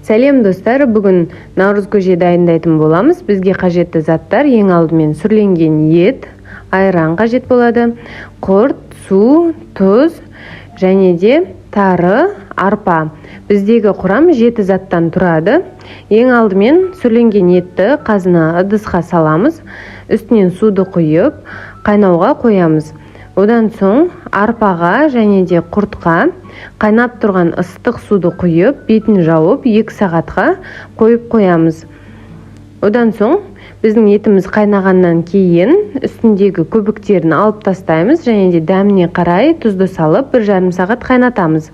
Сәлем достар, бүгін наурыз көже дайындайтын боламыз. Бізге қажетті заттар ең алдымен сүрленген ет, айран қажет болады, құрт, су, тұз және де тары, арпа. Біздегі құрам 7 заттан тұрады. Ең алдымен сүрленген етті қазына ыдысқа саламыз. Үстінен суды құйып, қайнауға қоямыз. Одан соң арпаға және де құртқа қайнап тұрған ыстық суды құйып, бетін жауып 2 сағатқа қойып қоямыз. Одан соң біздің етіміз қайнағаннан кейін үстіндегі көбіктерін алып тастаймыз және де дәміне қарай тұзды салып 1,5 сағат қайнатамыз.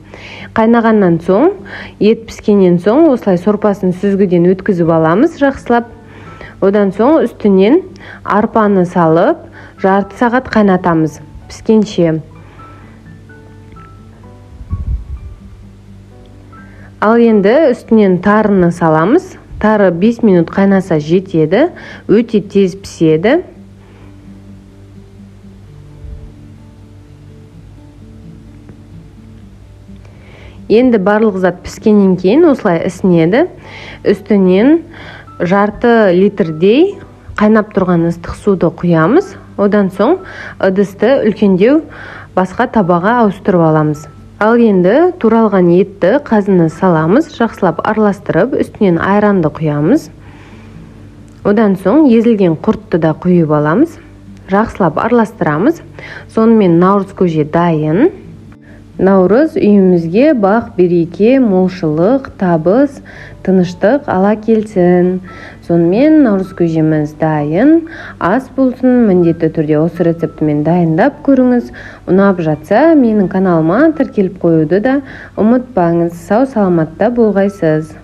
Қайнағаннан соң, ет піскеннен соң осылай сорпасын сүзгіден өткізіп аламыз жақсылап. Одан соң үстінен арпаны салып жарты сағат қайнатамыз піскенше. Ал енді үстінен тарыны саламыз. Тары 5 минут қайнаса жетеді, өте тез піседі. Енді барлық зат піскеннен кейін осылай ісінеді. Үстінен жарты литрдей қайнап тұрған ыстық суды құямыз. Одан соң ыдысты үлкендеу басқа табаға ауыстырып аламыз. Ал енді туралған етті қазына саламыз, жақсылап араластырып, үстінен айранды құямыз. Одан соң езілген құртты да құйып аламыз. Жақсылап араластырамыз. Сонымен наурыз көже дайын. Наурыз үйімізге бақ, береке, молшылық, табыс, тыныштық ала келсін. Сонымен наурыз көжеміз дайын. Ас болсын, міндетті түрде осы рецептімен дайындап көріңіз. Ұнап жатса, менің каналыма тіркеліп қоюды да ұмытпаңыз. Сау саламатта болғайсыз.